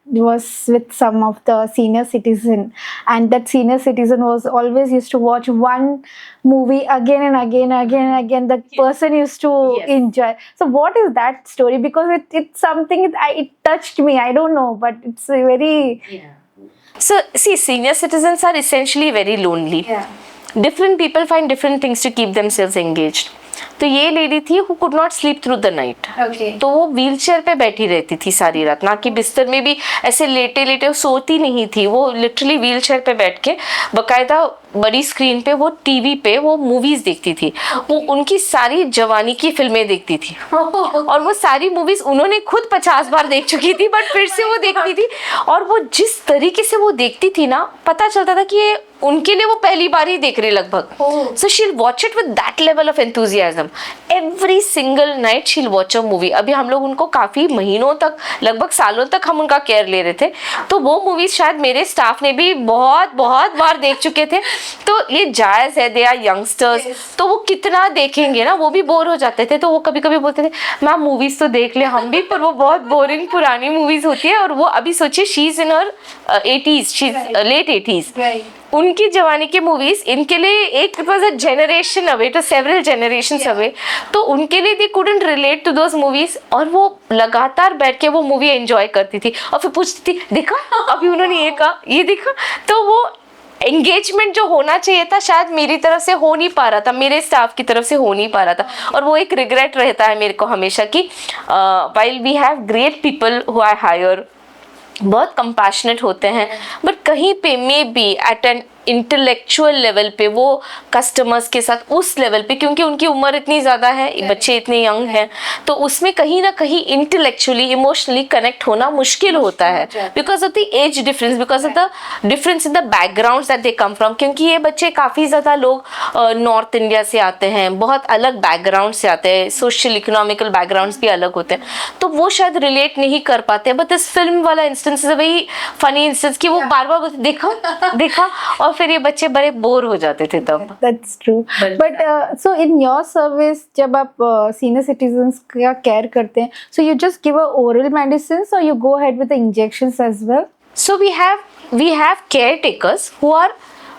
was with some of the senior citizen, and that senior citizen was always used to watch one movie again and again and again. That person used to enjoy. So what is that story? Because it's something it touched me. I don't know, but it's a very So see, senior citizens are essentially very lonely. Different people find different things to keep themselves engaged. तो ये lady थी who could not sleep through the night. Okay. तो वो wheel chair पे बैठी रहती थी सारी रात, ना कि बिस्तर में भी ऐसे लेटे लेटे सोती नहीं थी, वो लिटरली व्हील चेयर पे बैठ के बकायदा बड़ी स्क्रीन पे वो टीवी पे वो मूवीज देखती थी। वो उनकी सारी जवानी की फिल्में देखती थी और वो सारी मूवीज उन्होंने खुद 50 बार देख चुकी थी, बट फिर से वो देखती थी। और वो जिस तरीके से वो देखती थी ना, पता चलता था कि ये उनके लिए वो पहली बार ही देख रही लगभग। So she will watch it with that level of enthusiasm. Every single night she will watch a movie. अभी हम लोग उनको काफी महीनों तक, लगभग सालों तक हम उनका केयर ले रहे थे, तो वो मूवीज शायद मेरे स्टाफ ने भी बहुत बहुत बार देख चुके थे। तो ये जायज है, दे आर यंगस्टर्स, तो वो कितना देखेंगे ना, वो भी बोर हो जाते थे। तो वो कभी कभी बोलते थे मैम मूवीज तो देख ले हम भी, पर वो बहुत बोरिंग पुरानी मूवीज होती है। और वो अभी सोचिए she is in her 80s, she is late 80s। उनकी जवानी की मूवीज इनके लिए एक it was a generation away, to several generations away. तो उनके लिए they couldn't relate to those movies, और वो लगातार बैठ के वो मूवी एंजॉय करती थी और फिर पूछती थी देखा अभी उन्होंने ये कहा, ये देखा। तो वो एंगेजमेंट जो होना चाहिए था शायद मेरी तरफ से हो नहीं पा रहा था, मेरे स्टाफ की तरफ से हो नहीं पा रहा था। और वो एक रिग्रेट रहता है मेरे को हमेशा कि while we have great people who I hire, बहुत कंपैशनेट होते हैं, बट कहीं पे maybe at an intellectual level पे वो कस्टमर्स के साथ उस लेवल पे, क्योंकि उनकी उम्र इतनी ज़्यादा है, बच्चे इतने यंग हैं, तो उसमें कहीं ना कहीं इंटेलेक्चुअली इमोशनली कनेक्ट होना मुश्किल होता है, because of the age difference, because of the difference in the background that they come from. क्योंकि ये बच्चे काफ़ी ज़्यादा लोग नॉर्थ इंडिया से आते हैं, बहुत अलग बैकग्राउंड से आते हैं, सोशल इकोनॉमिकल बैकग्राउंड्स भी अलग होते हैं, तो वो शायद रिलेट नहीं कर पाते। बट इस फिल्म वाला instance is a very funny instance कि वो बार बार देखा देखा, और फिर ये बच्चे बड़े बोर हो जाते थे तब। That's true. But so in your service, जब आप senior citizens का care करते हैं, so you just give a oral medicines or you go ahead with the injections as well? So we have caretakers who are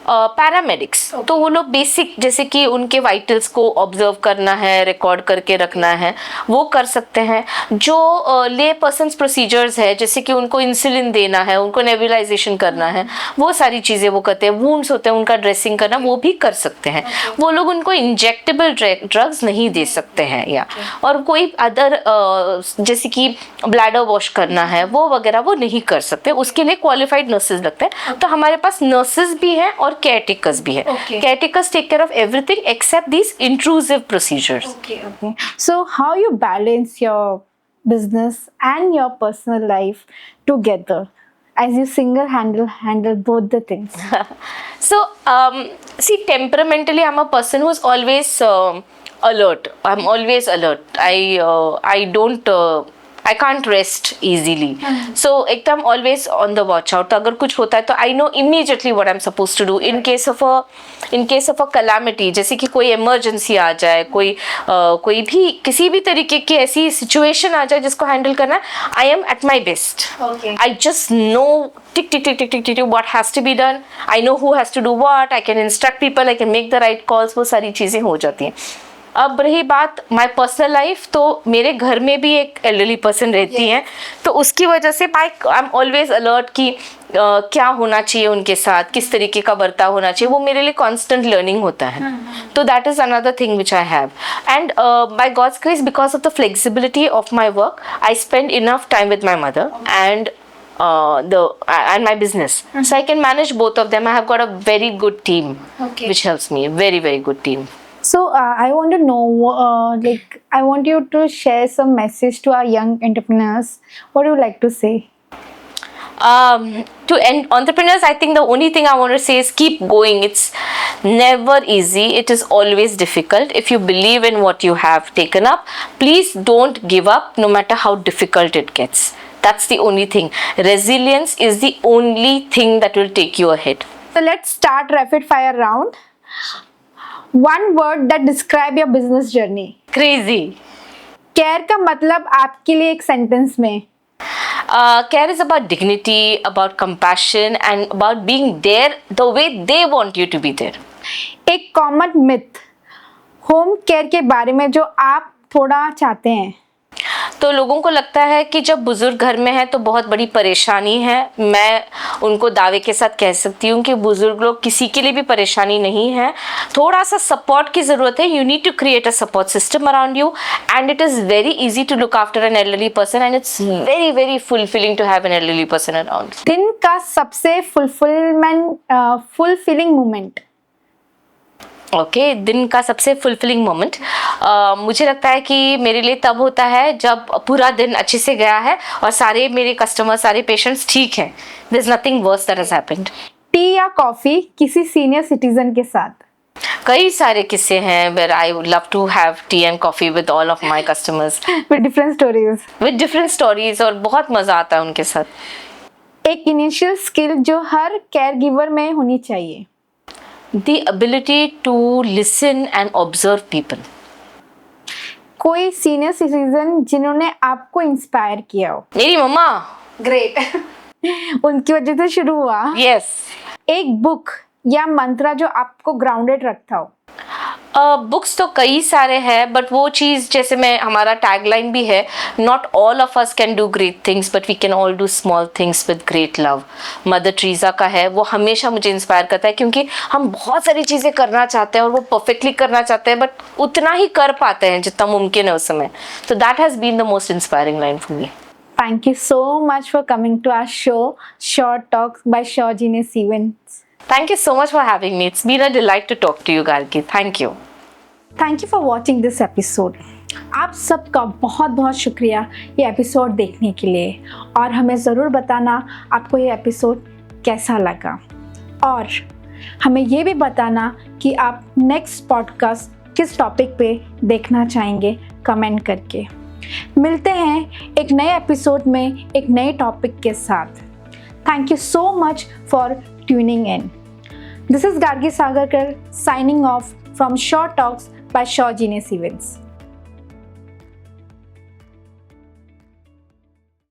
paramedics. तो वो लोग basic जैसे कि उनके वाइटल्स को ऑब्जर्व करना है, रिकॉर्ड करके रखना है, वो कर सकते हैं। जो ले पर्सन्स प्रोसीजर्स है, जैसे कि उनको इंसुलिन देना है, उनको नेबुलाइजेशन करना है, वो सारी चीज़ें वो करते हैं। वुंड्स होते हैं उनका ड्रेसिंग करना, वो भी कर सकते हैं। वो लोग उनको इंजेक्टेबल ड्रग्स नहीं दे सकते हैं, या और कोई अदर जैसे कि ब्लैडर वॉश करना है वो वगैरह वो नहीं कर सकते, उसके लिए क्वालिफाइड नर्सेज लगते हैं। तो हमारे पास नर्सेज भी हैं और caretakers भी है। Caretakers take care of everything except these intrusive procedures. Okay. So how you balance your business and your personal life together, as you handle both the things? So see, temperamentally I'm a person who's always alert. I'm always alert. I don't I can't rest easily. So एकदम always on the watch out. तो अगर कुछ होता है तो I know immediately what I'm supposed to do in case of a calamity, जैसे कि कोई emergency आ जाए, कोई भी किसी भी तरीके की ऐसी situation आ जाए जिसको handle करना है, I am at my best. Okay. I just know tick what has to be done. I know who has to do what. I can instruct people. I can make the right calls. वो सारी चीज़ें हो जाती हैं। अब रही बात my personal life, तो मेरे घर में भी एक एल्डरली पर्सन रहती हैं, तो उसकी वजह से आई एम ऑलवेज अलर्ट कि क्या होना चाहिए उनके साथ, किस तरीके का बर्ताव होना चाहिए, वो मेरे लिए कॉन्स्टेंट लर्निंग होता है। तो that is another thing which I have, and by God's grace, because of the flexibility of my work, I spend enough time with my mother and my business. So I can manage both of them. I have got a very good team, which helps me. Very, very good team. So I want to know, I want you to share some message to our young entrepreneurs. What do you like to say? To entrepreneurs, I think the only thing I want to say is keep going. It's never easy. It is always difficult. If you believe in what you have taken up, please don't give up, no matter how difficult it gets. That's the only thing. Resilience is the only thing that will take you ahead. So let's start rapid fire round. One word that describe your business journey. Crazy. Care का मतलब आपके लिए एक sentence में? Care is about dignity, about compassion, and about being there the way they want you to be there. एक common myth home care के बारे में जो आप थोड़ा चाहते हैं? तो लोगों को लगता है कि जब बुजुर्ग घर में है तो बहुत बड़ी परेशानी है। मैं उनको दावे के साथ कह सकती हूँ कि बुजुर्ग लोग किसी के लिए भी परेशानी नहीं है, थोड़ा सा सपोर्ट की ज़रूरत है। You need to create a support system around you and it is very easy to look after an elderly person and it's very very fulfilling to have an elderly person around. दिन का सबसे fulfilling moment. Okay, दिन का सबसे fulfilling moment मुझे लगता है कि मेरे लिए तब होता है जब पूरा दिन अच्छे से गया है और सारे मेरे कस्टमर, सारे पेशेंट्स ठीक हैं। There is nothing worse that has happened. Tea या कॉफी किसी सीनियर सिटीजन के साथ। कई सारे किस्से हैं where I would love to have tea and coffee with all of my customers with different stories और बहुत मजा आता है उनके साथ। एक इनिशियल स्किल जो हर केयर गिवर में होनी चाहिए। The ability to listen and observe people. कोई सीनियर सिटीजन जिन्होंने आपको इंस्पायर किया हो। मेरी मम्मा। ग्रेट। उनकी वजह से शुरू हुआ। Yes. एक बुक या मंत्रा जो आपको ग्राउंडेड रखता हो। बुक्स तो कई सारे हैं, बट वो चीज़ जैसे मैं, हमारा टैगलाइन भी है, not all of us can do great things but we can all do small things with great love. Mother Teresa का है, वो हमेशा मुझे इंस्पायर करता है क्योंकि हम बहुत सारी चीज़ें करना चाहते हैं और वो परफेक्टली करना चाहते हैं, बट उतना ही कर पाते हैं जितना मुमकिन है उस समय। तो that has been the most inspiring line for me. Thank you so much for coming to our show, Short Talks by Shawjini Stevens. Thank you so much for having me. It's been a delight to talk to you, Gargi. Thank you. Thank you for watching this episode. आप सबका बहुत बहुत शुक्रिया ये episode देखने के लिए, और हमें ज़रूर बताना आपको ये एपिसोड कैसा लगा, और हमें ये भी बताना कि आप नेक्स्ट पॉडकास्ट किस टॉपिक पे देखना चाहेंगे कमेंट करके। मिलते हैं एक नए एपिसोड में एक नए टॉपिक के साथ। Thank you so much for tuning in. This is Gargi Sagarkar signing off from Short Talks by Shawjini Stevens.